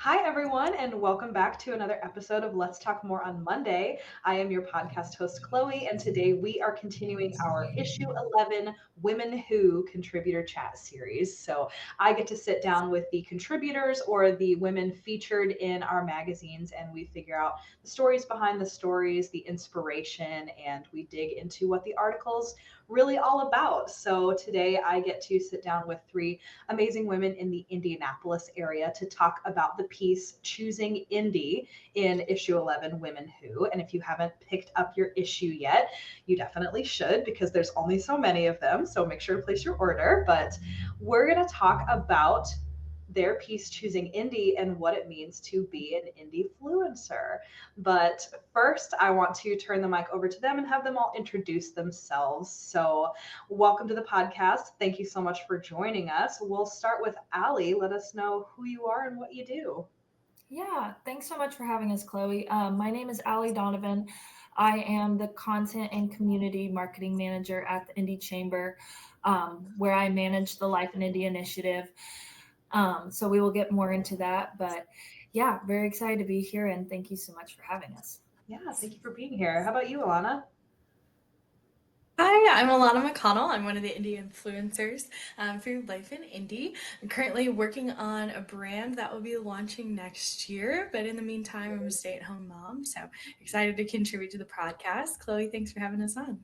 Hi, everyone, and welcome back to another episode of Let's Talk More on Monday. I am your podcast host, Chloe, and today we are continuing our issue 11 Women Who Contributor Chat series. So I get to sit down with the contributors or the women featured in our magazines, and we figure out the stories behind the stories, the inspiration, and we dig into what the article's really all about. So today I get to sit down with three amazing women in the Indianapolis area to talk about the piece Choosing Indy in issue 11, Women Who. And if you haven't picked up your issue yet, you definitely should because there's only so many of them. So make sure to place your order. But we're going to talk about their piece Choosing Indy and what it means to be an Indyfluencer. But first, I want to turn the mic over to them and have them all introduce themselves. So welcome to the podcast. Thank you so much for joining us. We'll start with Alli. Let us know who you are and what you do. Yeah, thanks so much for having us, Chloe. My name is Alli Donovan. I am the Content and Community Marketing Manager at the Indy Chamber, where I manage the Life in Indy initiative. So we will get more into that. But yeah, very excited to be here, and thank you so much for having us. Yeah, thank you for being here. How about you, Alana? Hi, I'm Alana McConnell. I'm one of the Indy influencers for Life in Indy. I'm currently working on a brand that will be launching next year, but in the meantime, I'm a stay-at-home mom, so excited to contribute to the podcast. Chloe, thanks for having us on.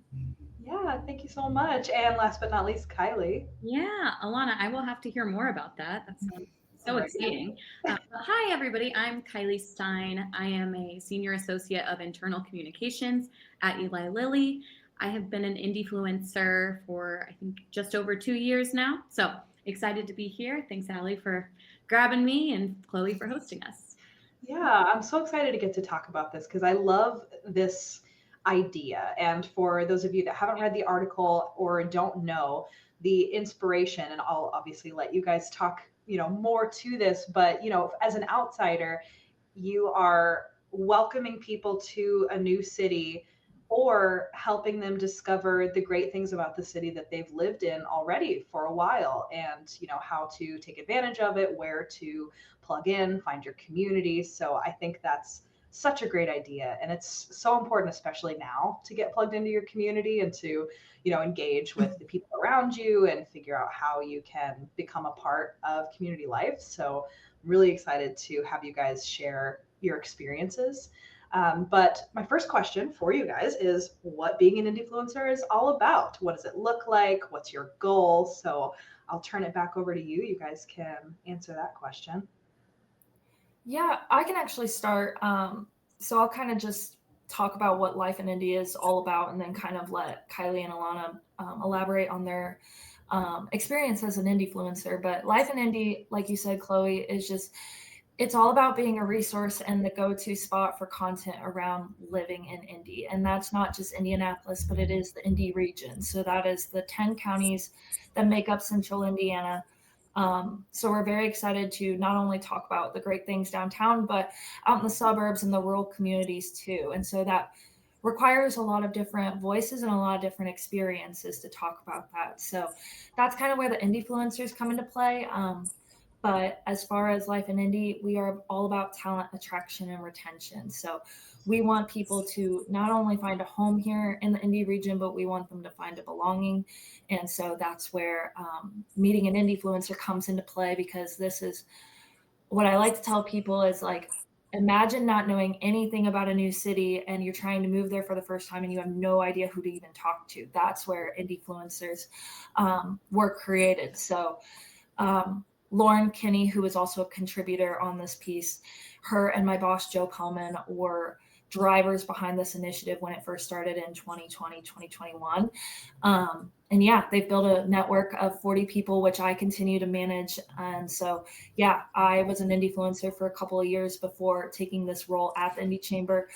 Yeah, thank you so much. And last but not least, Kylie. Yeah, Alana, I will have to hear more about that. That sounds so Right. exciting. Hi, everybody. I'm Kylie Stine. I am a Senior Associate of Internal Communications at Eli Lilly. I have been an Indyfluencer for, I think, just over 2 years now. So excited to be here. Thanks, Allie, for grabbing me and Chloe for hosting us. Yeah, I'm so excited to get to talk about this because I love this idea. And for those of you that haven't read the article or don't know the inspiration, and I'll obviously let you guys talk, more to this, but as an outsider, you are welcoming people to a new city or helping them discover the great things about the city that they've lived in already for a while and how to take advantage of it, where to plug in, find your community. So I think that's such a great idea, and it's so important, especially now, to get plugged into your community and to engage with the people around you and figure out how you can become a part of community life. So I'm really excited to have you guys share your experiences. But my first question for you guys is what being an influencer is all about. What does it look like? What's your goal? So I'll turn it back over to you. You guys can answer that question. Yeah, I can actually start. So I'll kind of just talk about what Life in Indy is all about, and then kind of let Kylie and Alana elaborate on their experience as an Indyfluencer. But Life in Indy, like you said, Chloe, is just it's all about being a resource and the go-to spot for content around living in Indy. And that's not just Indianapolis, but it is the Indy region. So that is the 10 counties that make up central Indiana. So we're very excited to not only talk about the great things downtown, but out in the suburbs and the rural communities too. And so that requires a lot of different voices and a lot of different experiences to talk about that. So that's kind of where the Indyfluencers come into play. But as far as Life in Indy, we are all about talent attraction and retention. So we want people to not only find a home here in the Indy region, but we want them to find a belonging. And so that's where meeting an Indyfluencer comes into play, because this is what I like to tell people is like, imagine not knowing anything about a new city and you're trying to move there for the first time and you have no idea who to even talk to. That's where Indyfluencers were created. So Lauren Kinney, who is also a contributor on this piece, her and my boss, Joe Pellman, were drivers behind this initiative when it first started in 2020, 2021. And yeah, they've built a network of 40 people, which I continue to manage. And so, yeah, I was an Indyfluencer for a couple of years before taking this role at the Indy Chamber.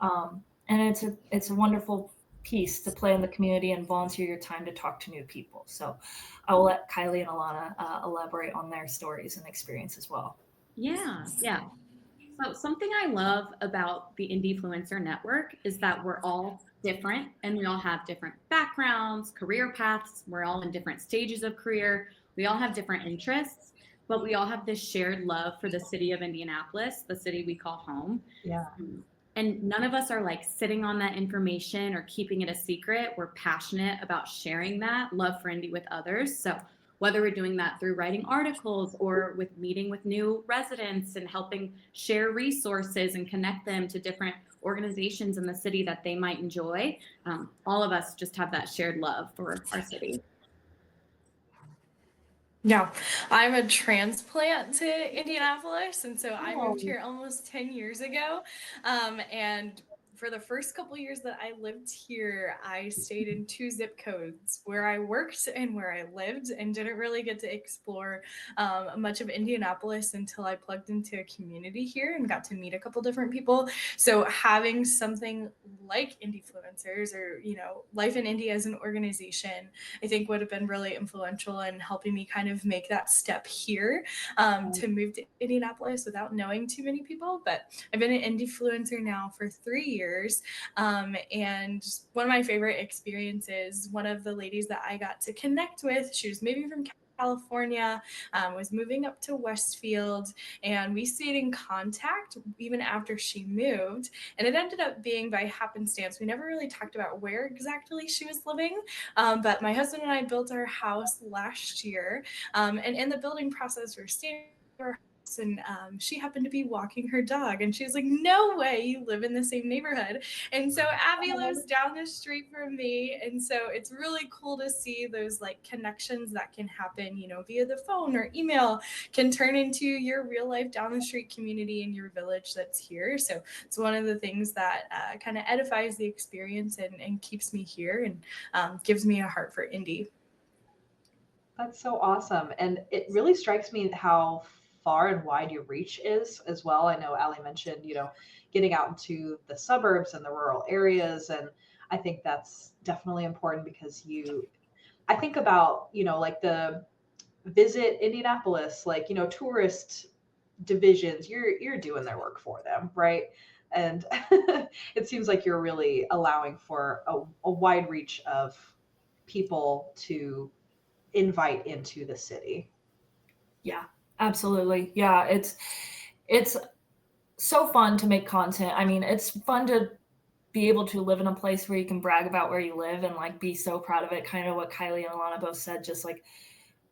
And it's a wonderful piece to play in the community and volunteer your time to talk to new people. So I'll let Kylie and Alana elaborate on their stories and experience as well. Yeah. So something I love about the Indyfluencer network is that we're all different and we all have different backgrounds, career paths. We're all in different stages of career. We all have different interests. but we all have this shared love for the city of Indianapolis, the city we call home. Yeah. And none of us are like sitting on that information or keeping it a secret. We're passionate about sharing that love for Indy with others. So whether we're doing that through writing articles or with meeting with new residents and helping share resources and connect them to different organizations in the city that they might enjoy, all of us just have that shared love for our city. Yeah, I'm a transplant to Indianapolis, and so I moved here almost 10 years ago. And for the first couple years that I lived here, I stayed in 2 zip codes where I worked and where I lived, and didn't really get to explore much of Indianapolis until I plugged into a community here and got to meet a couple different people. So having something like Indyfluencers, or Life in Indy as an organization, I think would have been really influential in helping me kind of make that step here, to move to Indianapolis without knowing too many people. But I've been an Indyfluencer now for 3 years. And one of my favorite experiences, one of the ladies that I got to connect with, she was moving from California, was moving up to Westfield, and we stayed in contact even after she moved. And it ended up being by happenstance. We never really talked about where exactly she was living, but my husband and I built our house last year, and in the building process, we're staying in our house, and she happened to be walking her dog, and she was like, "No way, you live in the same neighborhood." And so Abby lives down the street from me, and so it's really cool to see those like connections that can happen, via the phone or email, can turn into your real life down the street community in your village that's here. So it's one of the things that kind of edifies the experience and keeps me here, and gives me a heart for Indy. That's so awesome. And it really strikes me how far and wide your reach is as well. I know Allie mentioned, getting out into the suburbs and the rural areas. And I think that's definitely important because I think about, like the Visit Indianapolis, like, tourist divisions, you're doing their work for them, right? And it seems like you're really allowing for a wide reach of people to invite into the city. Yeah, absolutely. Yeah, it's so fun to make content. I mean, it's fun to be able to live in a place where you can brag about where you live and like be so proud of it. Kind of what Kylie and Alana both said, just like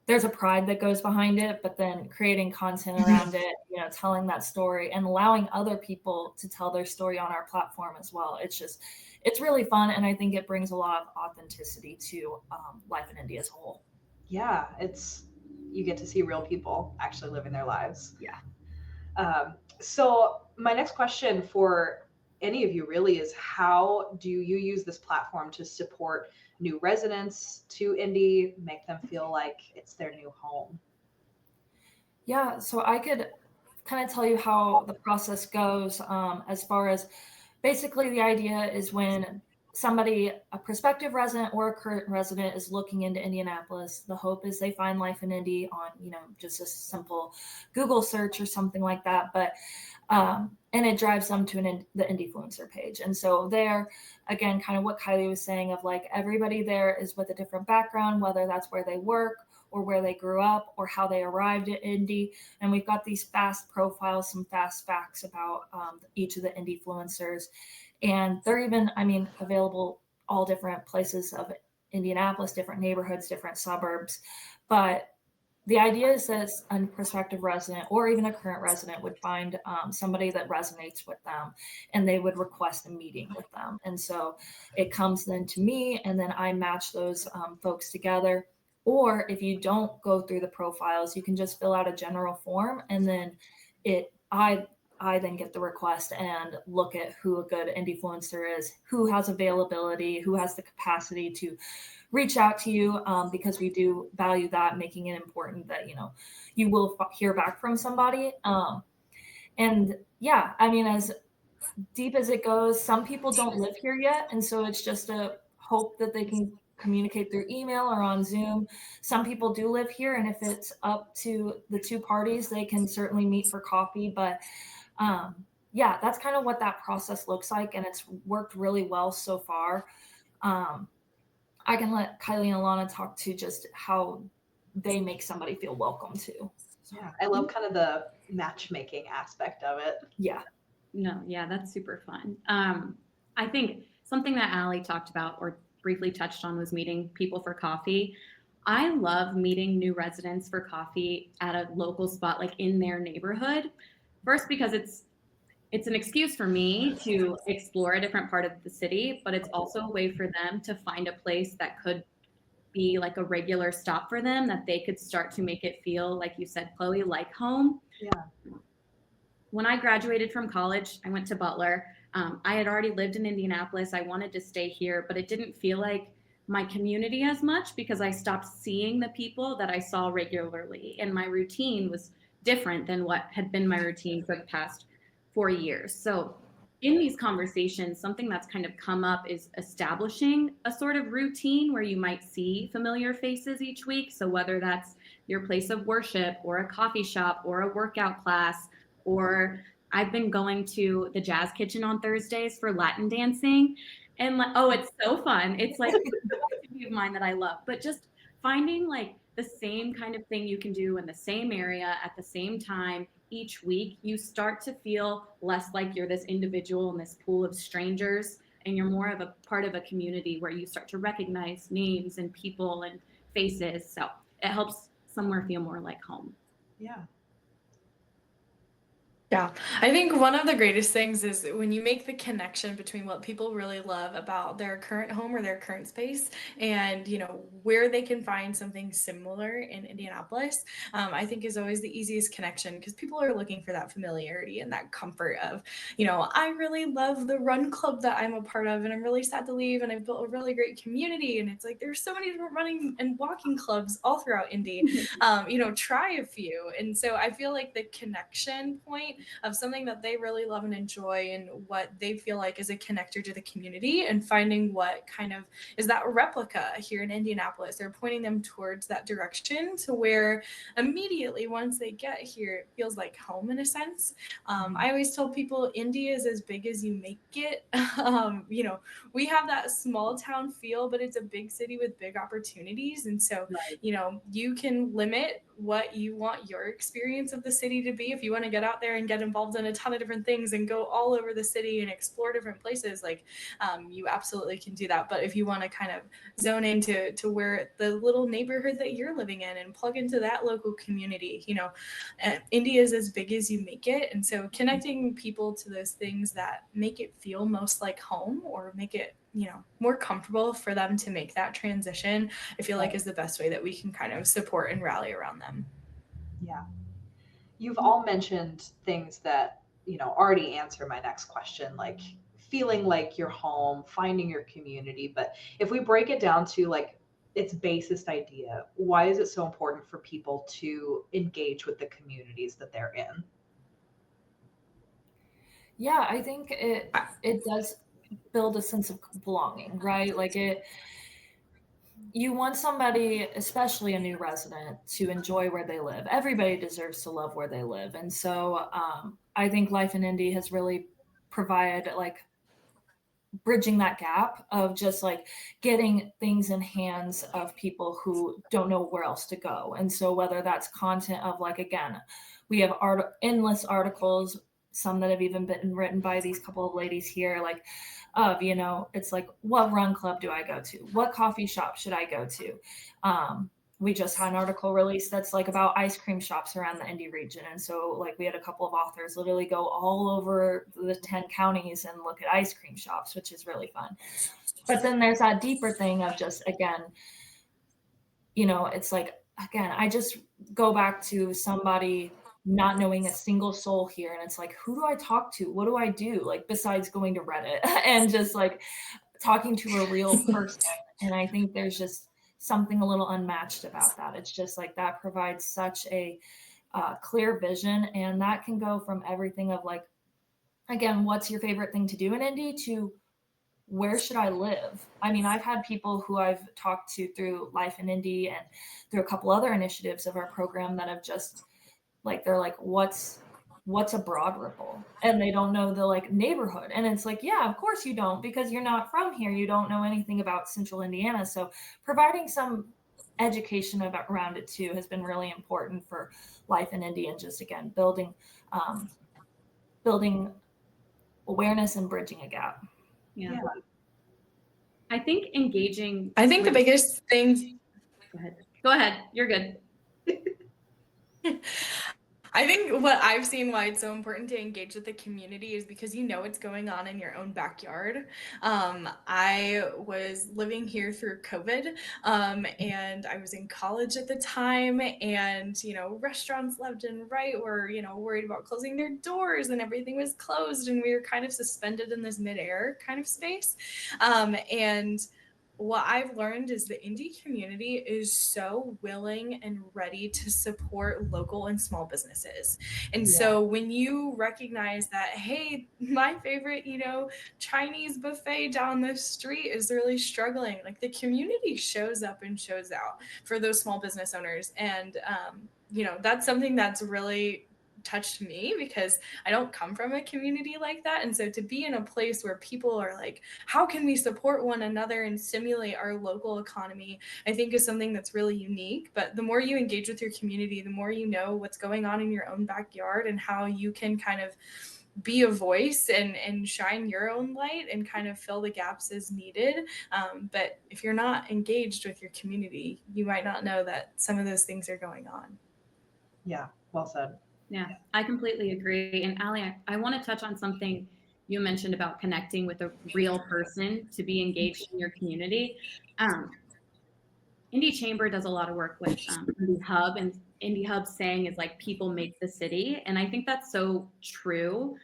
there's a pride that goes behind it, but then creating content around it, telling that story and allowing other people to tell their story on our platform as well. It's really fun. And I think it brings a lot of authenticity to life in Indy as a whole. Yeah, you get to see real people actually living their lives. Yeah. So my next question for any of you really is, how do you use this platform to support new residents to Indy, make them feel like it's their new home? Yeah, so I could kind of tell you how the process goes, as far as basically the idea is when somebody, a prospective resident or a current resident, is looking into Indianapolis, the hope is they find Life in Indy on, just a simple Google search or something like that. But and it drives them to the Indyfluencer page. And so there, again, kind of what Kylie was saying of like everybody there is with a different background, whether that's where they work or where they grew up or how they arrived at Indy. And we've got these fast profiles, some fast facts about each of the Indyfluencers. And they're even, available all different places of Indianapolis, different neighborhoods, different suburbs. But the idea is that a prospective resident or even a current resident would find somebody that resonates with them, and they would request a meeting with them. And so it comes then to me, and then I match those folks together. Or if you don't go through the profiles, you can just fill out a general form, and then I then get the request and look at who a good Indyfluencer is, who has availability, who has the capacity to reach out to you, because we do value that, making it important that, you will hear back from somebody. And yeah, as deep as it goes, some people don't live here yet. And so it's just a hope that they can communicate through email or on Zoom. Some people do live here, and if it's up to the two parties, they can certainly meet for coffee. But yeah, that's kind of what that process looks like, and it's worked really well so far. I can let Kylie and Alana talk to just how they make somebody feel welcome too. Yeah, I love kind of the matchmaking aspect of it. Yeah. No, yeah, that's super fun. I think something that Allie talked about or briefly touched on was meeting people for coffee. I love meeting new residents for coffee at a local spot, like in their neighborhood. First, because it's an excuse for me to explore a different part of the city, but it's also a way for them to find a place that could be like a regular stop for them, that they could start to make it feel, like you said, Chloe, like home. Yeah. When I graduated from college, I went to Butler. I had already lived in Indianapolis. I wanted to stay here, but it didn't feel like my community as much because I stopped seeing the people that I saw regularly. And my routine was different than what had been my routine for the past 4 years. So, in these conversations, something that's kind of come up is establishing a sort of routine where you might see familiar faces each week. So, whether that's your place of worship or a coffee shop or a workout class, or I've been going to the Jazz Kitchen on Thursdays for Latin dancing. And like, oh, it's so fun. It's like an activity of mine that I love. But just finding like the same kind of thing you can do in the same area at the same time each week, you start to feel less like you're this individual in this pool of strangers, and you're more of a part of a community where you start to recognize names and people and faces. So it helps somewhere feel more like home. Yeah. Yeah, I think one of the greatest things is when you make the connection between what people really love about their current home or their current space and, where they can find something similar in Indianapolis, I think is always the easiest connection because people are looking for that familiarity and that comfort of, I really love the run club that I'm a part of and I'm really sad to leave and I've built a really great community. And it's like, there's so many different running and walking clubs all throughout Indy, try a few. And so I feel like the connection point of something that they really love and enjoy and what they feel like is a connector to the community and finding what kind of is that replica here in Indianapolis. They're pointing them towards that direction to where immediately once they get here, it feels like home in a sense. I always tell people Indy is as big as you make it. We have that small town feel, but it's a big city with big opportunities. And so, you can limit what you want your experience of the city to be. If you want to get out there and get involved in a ton of different things and go all over the city and explore different places, you absolutely can do that. But if you want to kind of zone into where the little neighborhood that you're living in and plug into that local community, Indy is as big as you make it. And so connecting people to those things that make it feel most like home or make it more comfortable for them to make that transition, I feel like is the best way that we can kind of support and rally around them. Yeah. You've all mentioned things that, already answer my next question, like feeling like you're home, finding your community. But if we break it down to like its basest idea, why is it so important for people to engage with the communities that they're in? Yeah, I think it does build a sense of belonging, right? Like you want somebody, especially a new resident, to enjoy where they live. Everybody deserves to love where they live. And so I think Life in Indy has really provided like bridging that gap of just like getting things in hands of people who don't know where else to go. And so whether that's content of like, again, we have endless articles, some that have even been written by these couple of ladies here, like of, it's like, what run club do I go to? What coffee shop should I go to? We just had an article released that's like about ice cream shops around the Indy region. And so like we had a couple of authors literally go all over the 10 counties and look at ice cream shops, which is really fun. But then there's that deeper thing of just, again, it's like, again, I just go back to somebody not knowing a single soul here. And it's like, who do I talk to? What do I do? Like, besides going to Reddit and just like talking to a real person. And I think there's just something a little unmatched about that. It's just like that provides such a clear vision. And that can go from everything of like, again, what's your favorite thing to do in Indy to where should I live? I mean, I've had people who I've talked to through Life in Indy and through a couple other initiatives of our program that have just like, they're like, what's a Broad Ripple? And they don't know the like neighborhood. And it's like, yeah, of course you don't, because you're not from here. You don't know anything about central Indiana. So providing some education around it too has been really important for life in Indy, and just again building awareness and bridging a gap. Yeah. I think engaging. I think the biggest thing. Go ahead. You're good. I think what I've seen why it's so important to engage with the community is because you know what's going on in your own backyard. I was living here through COVID, and I was in college at the time, and restaurants left and right were worried about closing their doors, and everything was closed, and we were kind of suspended in this midair kind of space, and what I've learned is the Indy community is so willing and ready to support local and small businesses. And so when you recognize that, hey, my favorite, Chinese buffet down the street is really struggling, like the community shows up and shows out for those small business owners. And, that's something that's really touched me because I don't come from a community like that. And so to be in a place where people are like, how can we support one another and stimulate our local economy, I think is something that's really unique. But the more you engage with your community, the more you know what's going on in your own backyard and how you can kind of be a voice and shine your own light and kind of fill the gaps as needed. But if you're not engaged with your community, you might not know that some of those things are going on. Yeah, well said. Yeah, I completely agree. And Alli, I want to touch on something you mentioned about connecting with a real person to be engaged in your community. Indy Chamber does a lot of work with IndyHub, and IndyHub saying is like people make the city. And I think that's so true.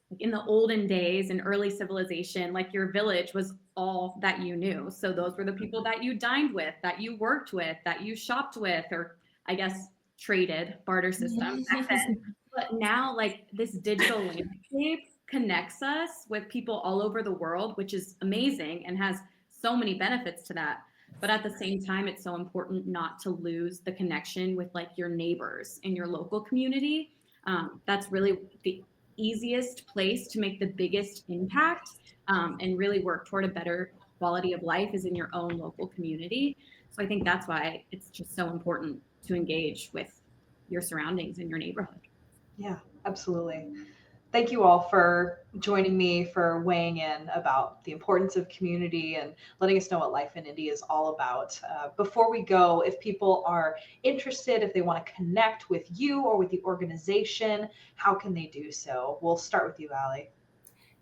Like in the olden days and early civilization, like your village was all that you knew. So those were the people that you dined with, that you worked with, that you shopped with, or I guess traded, barter system back then. But now like this digital landscape connects us with people all over the world, which is amazing and has so many benefits to that. But at the same time, it's so important not to lose the connection with like your neighbors in your local community. That's really the easiest place to make the biggest impact and really work toward a better quality of life is in your own local community. So I think that's why it's just so important to engage with your surroundings in your neighborhood. Yeah, absolutely. Thank you all for joining me, for weighing in about the importance of community and letting us know what life in Indy is all about. Before we go, if people are interested, if they want to connect with you or with the organization, how can they do so? We'll start with you, Alli.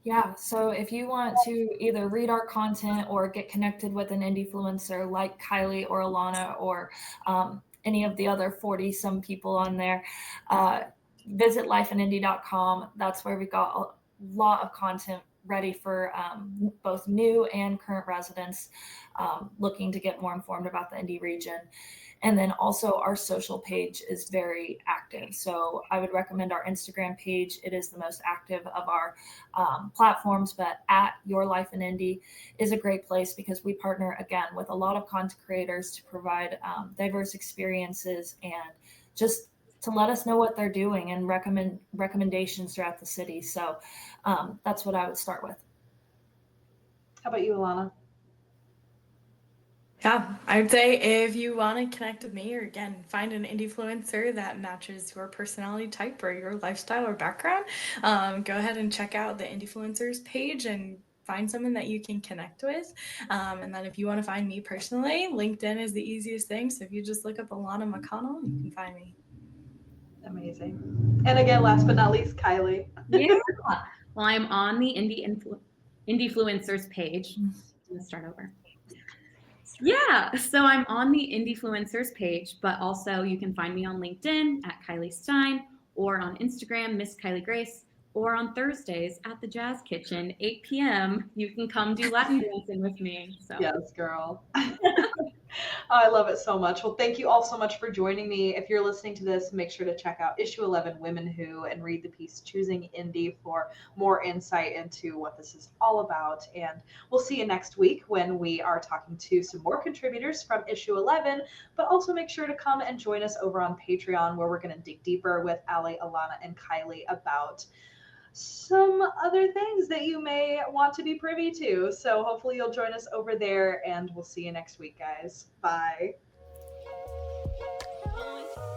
Yeah, so if you want to either read our content or get connected with an Indyfluencer like Kylie or Alana or any of the other 40-some people on there, visit lifeinindy.com. That's where we got a lot of content ready for both new and current residents looking to get more informed about the Indy region. And then also our social page is very active. So I would recommend our Instagram page. It is the most active of our platforms, but at Your Life in Indy is a great place because we partner again with a lot of content creators to provide diverse experiences and just to let us know what they're doing and recommend recommendations throughout the city. So that's what I would start with. How about you, Alana? Yeah, I would say if you want to connect with me or again, find an Indyfluencer that matches your personality type or your lifestyle or background, go ahead and check out the Indyfluencers page and find someone that you can connect with. And then if you want to find me personally, LinkedIn is the easiest thing. So if you just look up Alana McConnell, you can find me. Amazing. And again, last but not least, Kylie. Yeah. Well, I'm on the Indyfluencers page. Let's start over. Yeah, so I'm on the Indyfluencers page, but also you can find me on LinkedIn at Kylie Stine or on Instagram, Miss Kylie Grace, or on Thursdays at the Jazz Kitchen, 8 p.m. You can come do Latin dancing with me. So. Yes, girl. I love it so much. Well, thank you all so much for joining me. If you're listening to this, make sure to check out issue 11, Women Who, and read the piece Choosing Indy for more insight into what this is all about. And we'll see you next week when we are talking to some more contributors from issue 11, but also make sure to come and join us over on Patreon where we're going to dig deeper with Alli, Alana, and Kylie about some other things that you may want to be privy to. So hopefully you'll join us over there and we'll see you next week, guys. Bye. Bye.